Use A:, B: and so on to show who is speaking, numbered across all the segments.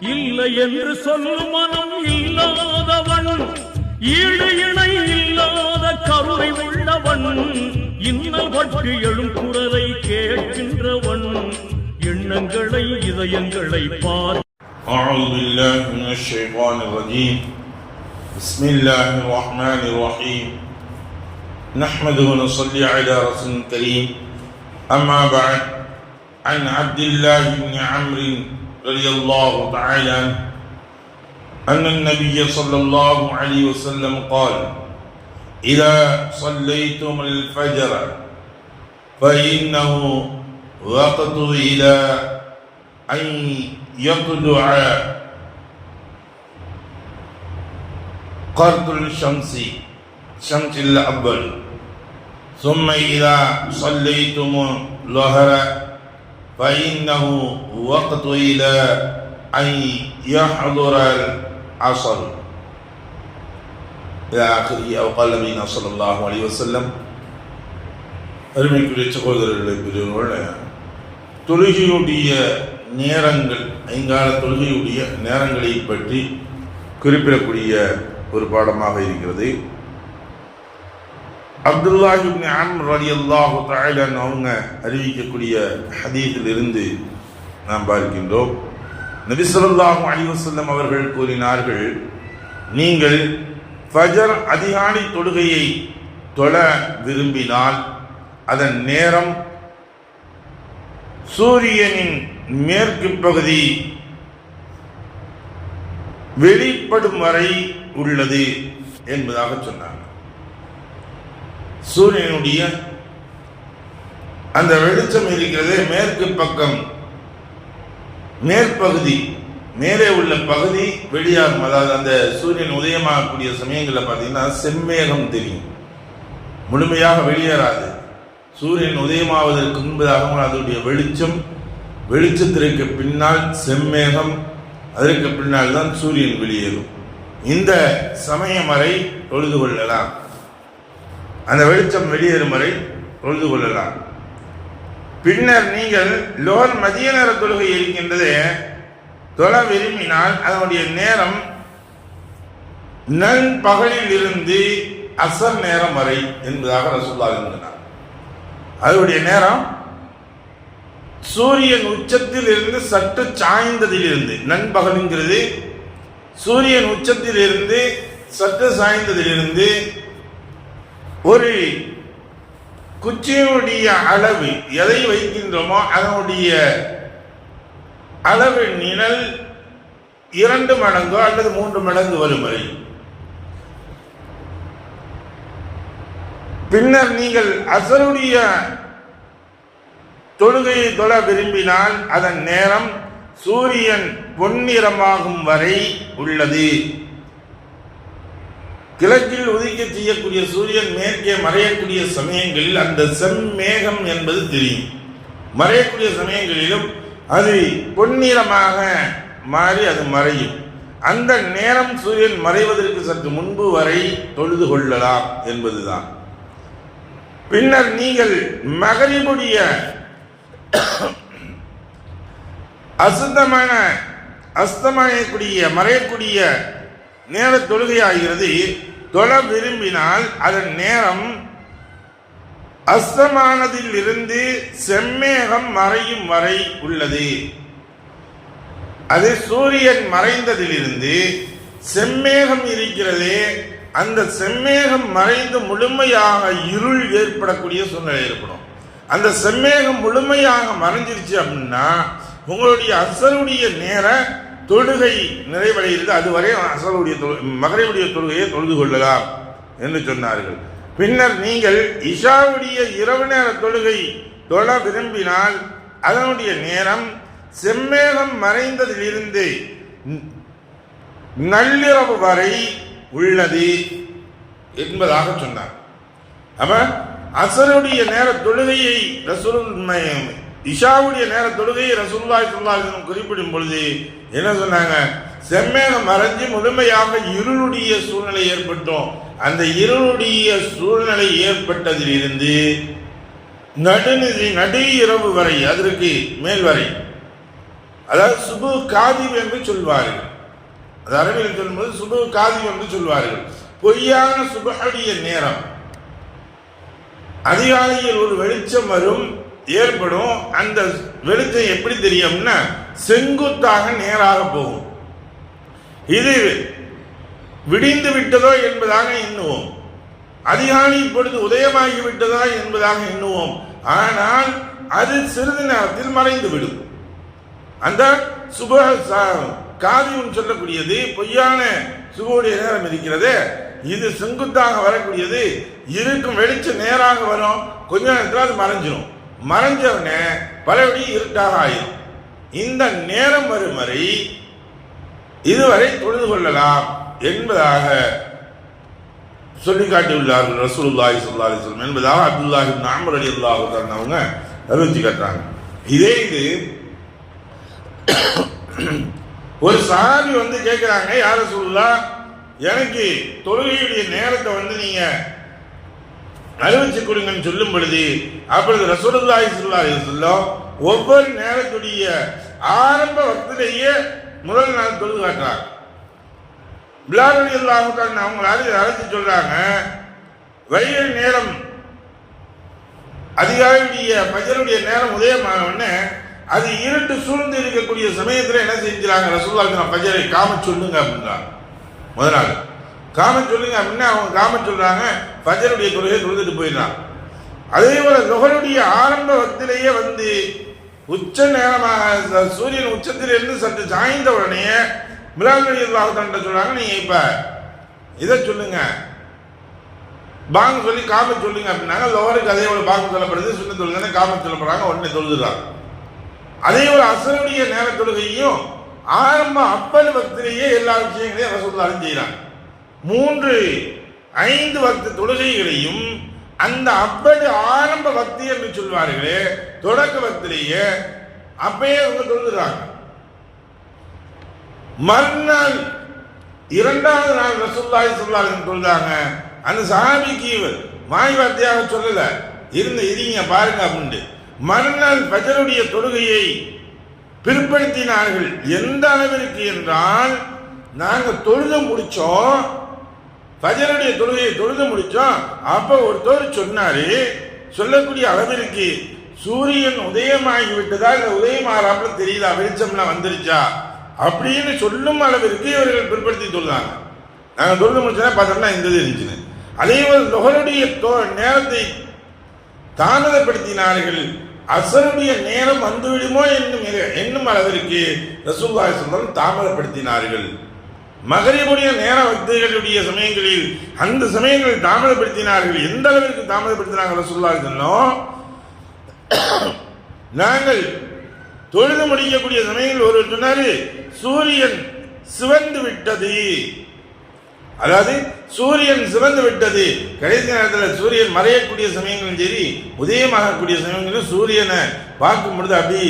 A: இல்லை என்று சொல்லும் மனம் இல்லாதவன், ஈடு இணை இல்லாத கருணை உள்ளவன், இன்னல் பற்றி எழும் குரலை கேட்கின்றவன், எண்ணங்களை இதயங்களை பார்.
B: أعوذ بالله من الشيطان الرجيم. بسم الله الرحمن الرحيم. نحمده ونصلي على رسول الكريم. أما بعد، عن عبد الله بن عمرو رضي الله تعالى عنه أن النبي صلى الله عليه وسلم قال: إذا صليتم الفجر فإنه وقت إلى أن يطلع قرط الشمس شمس الأول، ثم إذا صليتم الظهر فإنه وقت إلى أن يحضر العصر إلى آخره، أو قال نبينا صلى الله عليه وسلم. அருமைக்குரிய சகோதரர்களை பெரியவர்களே, தொழுகையுடைய நேரங்கள், ஐங்கால தொழுகையுடைய நேரங்களை பற்றி குறிப்பிடக்கூடிய ஒரு பாடமாக இருக்கிறது. அப்துல்லாஹ் இப்னு அம்ர் ரலியல்லாஹு தஆலா அவங்க அறிவிக்கக்கூடிய ஹதீஸில் இருந்து நாம் பார்க்கின்றோம். நபி ஸல்லல்லாஹு அலைஹி வஸல்லம் அவர்கள் கூறினார்கள், நீங்கள் ஃபஜர் அதிகாலை தொழுகையை தொழ விரும்பினால் அதன் நேரம் சூரியனின் மேற்கு பகுதி வெளிப்படும் வரை உள்ளது என்பதாக சொன்னாங்க. சூரியனுடைய அந்த வெளிச்சம் இருக்கிறது மேற்கு பக்கம், மேற்பகுதி, மேலே உள்ள பகுதி வெளியாகும். அதாவது அந்த சூரியன் உதயமாகக்கூடிய சமயங்களில் பார்த்தீங்கன்னா செம்மேகம் தெரியும், முழுமையாக வெளியேறாது. சூரியன் உதயமாவதற்கு முன்பதாக அதனுடைய வெளிச்சத்திற்கு பின்னால் செம்மேகம், அதற்கு பின்னால் தான் சூரியன் வெளியேறும். இந்த சமயம் வரை தொழுது கொள்ளலாம், அந்த வெளிச்சம் வெளியேறும் வரை தொழுது கொள்ளலாம். பின்னர் நீங்கள் லோர் மதிய நேர தொழுகை இருக்கின்றது தொழ விரும்பினால் அதனுடைய நேரம் நண்பகலில் இருந்து அசர் நேரம் வரை என்பதாக ரசூலுல்லாஹ் சொன்னார். அதனுடைய நேரம் சூரியன் உச்சத்தில் இருந்து சற்று சாய்ந்ததிலிருந்து, நண்பகலுங்கிறது சூரியன் உச்சத்தில் இருந்து சற்று சாய்ந்ததிலிருந்து ஒரு குச்சியினுடைய அளவு எதை வைக்கின்றோமோ அதனுடைய அளவு நிழல் 2 மடங்கோ அல்லது 3 மடங்கு வரும் வரை. பின்னர் நீங்கள் அசருடைய தொழுகையை தொழ விரும்பினால் அதன் நேரம் சூரியன் பொன்னிறமாகும் வரை உள்ளது. கிழக்கில் உதிக்க செய்யக்கூடிய சூரியன் மேற்கே மறையக்கூடிய சமயங்களில் அந்த செம்மேகம் என்பது தெரியும். மறையக்கூடிய சமயங்களிலும் அது பொன்னிறமாக மாறி அது மறையும். அந்த நேரம் சூரியன் மறைவதற்கு சற்று முன்பு வரை தொழுது கொள்ளலாம் என்பதுதான். பின்னர் நீங்கள் மகரிபுடைய அஸ்தமனக்கூடிய மறையக்கூடிய நேர தொழுகையாகிறது தொழ விரும்பினால் அதன் நேரம் அஸ்தமானதில் இருந்து செம்மேகம் மறையும் வரை உள்ளது. அது சூரியன் மறைந்ததிலிருந்து செம்மேகம் இருக்கிறதே, அந்த செம்மேகம் மறைந்து முழுமையாக இருள் ஏற்படக்கூடிய சூழ்நிலை ஏற்படும். அந்த செம்மேகம் முழுமையாக மறைஞ்சிருச்சு அப்படின்னா உங்களுடைய அசருடைய நேர தொழுகை நிறைவடைகிறது. அதுவரை அசருடைய மகரிபுடைய தொழுகையை தொழுது கொள்ளலாம் என்று சொன்னார்கள். பின்னர் நீங்கள் இஷாவுடைய இரவு நேர தொழுகை தொழ விரும்பினால் அதனுடைய நேரம் செம்மேகம் மறைந்ததிலிருந்து நள்ளிரவு வரை உள்ளது என்பதாக சொன்னார். அப்ப அசருடைய நேர தொழுகையை இஷாவுடைய நேர தொழுகையை ரசூலுல்லாஹி ஸல்லல்லாஹு அலைஹி வஸல்லம் குறிப்பிடும் பொழுது என்ன சொன்னாங்க? செம்மேகம் மறைஞ்சு முழுமையாக இருளுடைய சூழ்நிலை ஏற்பட்டோம். அந்த இருளுடைய சூழ்நிலை ஏற்பட்டதிலிருந்து நடு இரவு வரை, அதற்கு மேல் வரை, அதாவது சுபு காதிப் என்று சொல்வார்கள். அது அரபியில் சொல்லும்போது சுபு காதிப் என்று சொல்வார்கள். பொய்யான சுபஹுடைய நேரம். அதிகாலையில் ஒரு வெளிச்சம் வரும், ஏற்படும். அந்த வெளிச்சம் எப்படி தெரியும்னா செங்குத்தாக நேராக போகும். இது விடிந்து விட்டதோ என்பதாக எண்ணுவோம். அதிகாலை பொழுது உதயமாகி விட்டதா என்பதாக எண்ணுவோம். ஆனால் அது சிறிது நேரத்தில் மறைந்து விடும். அந்த சுப காதியும் சொல்லக்கூடியது பொய்யான சுபுடைய நேரம் இருக்கிறது. இது செங்குத்தாக வரக்கூடியது. இருக்கும் வெளிச்சம் நேராக வரும், கொஞ்ச நேரத்தில் அது மறைஞ்சிடும். மறைஞ்சவுடனே பலபடி இருட்டாக ஆயிரும். இந்த நேரம் வரும் வரை இதுவரை தொழுது கொள்ளலாம் என்பதாக சொல்லி காட்டியுள்ளார்கள் ரசூலுல்லாஹி ஸல்லல்லாஹு அலைஹி வஸல்லம் என்பதாக அப்துல்லாஹ் இப்னு அம்ர் ரலியல்லாஹு தஆலா அவங்க அறிவிச்சு காட்டுறாங்க. இதே இது ஒரு சஹாபி வந்து கேட்கிறாங்க, யா ரசூலுல்லாஹ், எனக்கு தொழுகையுடைய நேரத்தை நீங்க அறிவிச்சு கொடுங்கன்னு சொல்லும் பொழுது, அப்பொழுது ரசூலுல்லாஹி ஸல்லல்லாஹு அலைஹி வஸல்லம் ஒவ்வொரு நேரத்துடைய ஆரம்ப வக்திலேயே முதல் நாள் தொழுது காட்டுறாங்க. பிலால் ரலியல்லாஹு தஆலா அவங்க அழைத்து சொல்றாங்க, வெயில் நேரம் அதிகாலையுடைய ஃபஜ்ருடைய நேரம் உதயமான உடனே அது இருட்டு சூழ்ந்து இருக்கக்கூடிய சமயத்தில் என்ன செஞ்சாங்க, ரசூலுல்லாஹி ஃபஜ்ரை காம சொல்லுங்க அப்படின்றாங்க. முதல் நாள் காம சொல்லுங்க அப்படின்னா அவங்க காம சொல்றாங்க, ஃபஜ்ருடைய தொழுகையை தொழுதுட்டு போயிடறாங்க. அதே போல லுஹருடைய ஆரம்ப வக்திலேயே உச்ச நேரமாக சூரியன் உச்சத்திலிருந்து சற்று சாய்ந்த உடனே பிலால் ரலியல்லாஹு தஆலா சொல்றாங்க, நீங்க இப்ப இதை சொல்லுங்க, பாங்கு சொல்லி காம சொல்லுங்க அப்படின்னாங்க. லுஹருக்கு அதே போல பாங்கு சொல்லப்படுது, சுன்னத் தொழுகை காம சொல்லப்படுறாங்க, உடனே தொழுதுறாங்க. அதே போல அஸ்ருடைய நேர தொழுகையும் ஆரம்ப அப்பல் வக்திலேயே எல்லா விஷயங்களையும் ரசூலுல்லாஹ் செய்யறாங்க. 3-5 வக்து தொழுகைகளையும் அந்த அப்படி ஆரம்ப வக்தி என்று சொல்வார்களே, தொடக்க வக்திலேயே அப்பயே அவங்க தொழுதுறாங்க. மறுநாள் 2வது நாள் ரசூலுல்லாஹி ஸல்லல்லாஹு அலைஹி வஸல்லம் தொழுதாங்க. அந்த சஹாபிக்கு வாய் வார்த்தையாக சொல்லல, இருங்க பாருங்க அப்படின்ட்டு மறுநாள் ஃபஜ்ருடைய தொழுகையை பிற்படுத்தினார்கள். எந்த அளவிற்கு என்றால், நாங்கள் தொழுது முடிச்சோம், ஃபஜ்ருடைய தொழுகையை தொழுது முடிச்சோம், அப்ப ஒருத்தர் சொன்னாரு, சொல்லக்கூடிய அளவிற்கு சூரியன் உதயமாகி விட்டதா இல்ல உதயமாறாப்புல தெரியுதா, வெளிச்சம்லாம் வந்துருச்சா அப்படின்னு சொல்லும் அளவிற்கு இவர்கள் பிற்படுத்தி தொழுதாங்க. நாங்கள் தொழுது முடிச்சோன்னா பார்த்தோம்னா இந்த இருந்துச்சுன்னு. அதே போல் லுஹருடைய நேரத்தை தாமதப்படுத்தினார்கள். அசருடைய நேரம் வந்துவிடுமோ என்னும் அளவிற்கு ரசூலுல்லாஹி ஸல்லல்லாஹு அலைஹி வஸல்லம் தாமதப்படுத்தினார்கள். மகரிபுடைய நேர வக்துகளுடைய சமயங்களில் அந்த சமயங்களில் தாமதப்படுத்தினார்கள். எந்த அளவிற்கு தாமதப்படுத்தினாங்க ரசூலுல்லாஹி ஸல்லல்லாஹு அலைஹி வஸல்லம், நாங்கள் தொழுது முடிக்கக்கூடிய சமயங்கள் ஒருவர் சொன்னாரு, சூரியன் சிவந்து விட்டது, அதாவது சூரியன் சிவந்து விட்டது. கடைசி நேரத்தில் சூரியன் மறையக்கூடிய சமயங்களும் சரி, உதயமாகக்கூடிய சமயங்களும் சூரியனை பார்க்கும் பொழுது அப்படி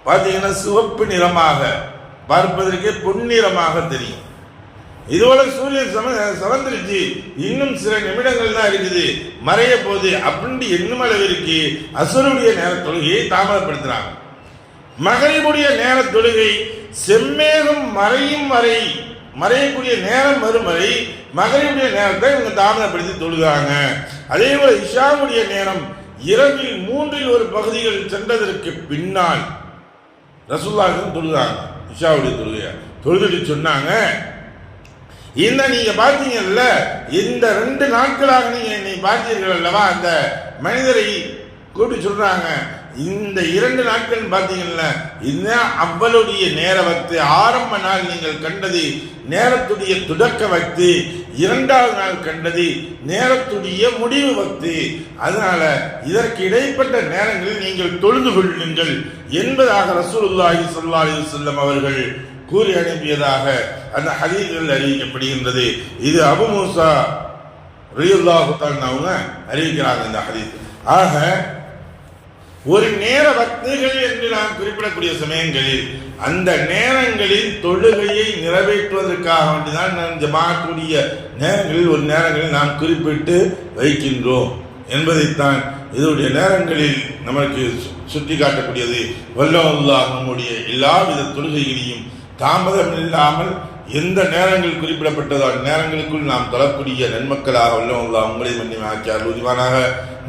B: பார்த்தீங்கன்னா சிவப்பு நிறமாக, பார்ப்பதற்கே பொன்னிறமாக தெரியும். இதுபோல சூரியன் சவந்திருச்சு, இன்னும் சில நிமிடங்கள் தான் இருக்குது, மறைய போது அப்படின்னு எண்ணும் அளவிற்கு அசுருடைய நேர தொழுகையை தாமதப்படுத்துறாங்க. மகரிபுடைய நேர தொழுகை செம்மேகம் மறையும் வரை, மறையக்கூடிய நேரம் வரும் வரை மகரிபுடைய நேரத்தை இவங்க தாமதப்படுத்தி தொழுகிறாங்க. அதே போல இஷாவுடைய நேரம் இரவில் 1/3 பகுதிகள் சென்றதற்கு பின்னால் ரசூலுல்லாஹி தொழுகிறாங்க. இஷாவுடைய தொழுகையை தொழுதுட்டு சொன்னாங்க, இந்த நீங்க பார்த்தீங்கல்ல, இந்த 2 நாட்களாக நீங்க என்னை பார்த்தீர்கள் அல்லவா, அந்த மனிதரை கூப்பிட்டு சொல்றாங்க, இந்த 2 நாட்கள் பார்த்தீங்கல்ல, இதுதான் அவ்வளுடைய நேர வக்து. ஆரம்ப நாள் நீங்கள் கண்டது நேரத்துடைய தொடக்க வக்து, 2வது நாள் கண்டது நேரத்துடைய முடிவு வக்து. அதனால இதற்கு இடைப்பட்ட நேரங்களில் நீங்கள் தொழுது கொள்ளுங்கள் என்பதாக ரசூலுல்லாஹி ஸல்லல்லாஹு அலைஹி வஸல்லம் அவர்கள் கூறி அனுப்பியதாக அந்த ஹதீஸ்கள் அறிவிக்கப்படுகின்றது. இது அபு மூசா ரலியல்லாஹு தஆலா அவங்க அறிவிக்கிறாங்க இந்த ஹதீஸ். ஆக ஒரு நேர வக்துகள் என்று நாம் குறிப்பிடக்கூடிய சமயங்களில் அந்த நேரங்களில் தொழுகையை நிறைவேற்றுவதற்காக வேண்டிதான் நாம் ஜமாஅத்துடைய நேரங்களில் ஒரு நேரங்களில் நாம் குறிப்பிட்டு வைக்கின்றோம் என்பதைத்தான் இதனுடைய நேரங்களில் நமக்கு சுட்டி காட்டக்கூடியது வல்லல்லாஹ் நம்முடைய எல்லாவித தொழுகைகளையும் தாமதம் இல்லாமல் எந்த நேரங்கள் குறிப்பிடப்பட்டதோ அந்த நேரங்களுக்குள் நாம் தொழக்கூடிய நன்மக்களாக வல்லல்லாஹ் உங்களை மன்னி ஆக்கியார் உரிவானாக.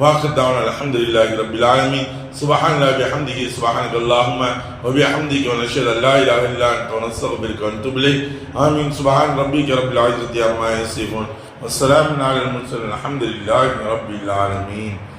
B: வாக்குத்தாவன் அல்ஹம்துலில்லாஹி ரப்பில் ஆலமீன். சுப்ஹானல்லாஹி பிஹம்திஹி சுப்ஹானக்கல்லாஹும்ம வ பிஹம்திக வ நஷ்ஹது அல்லா இலாஹா இல்லா அன்த வ நஸ்தக்பிருக வ நதுபு இலைக். ஆமீன். சுப்ஹான ரப்பிக ரப்பில் இஸ்ஸத்தி அம்மா யசிஃபூன் வஸ்ஸலாமு அலல் முர்ஸலீன் அல்ஹம்துலில்லாஹி ரப்பில் ஆலமீன்.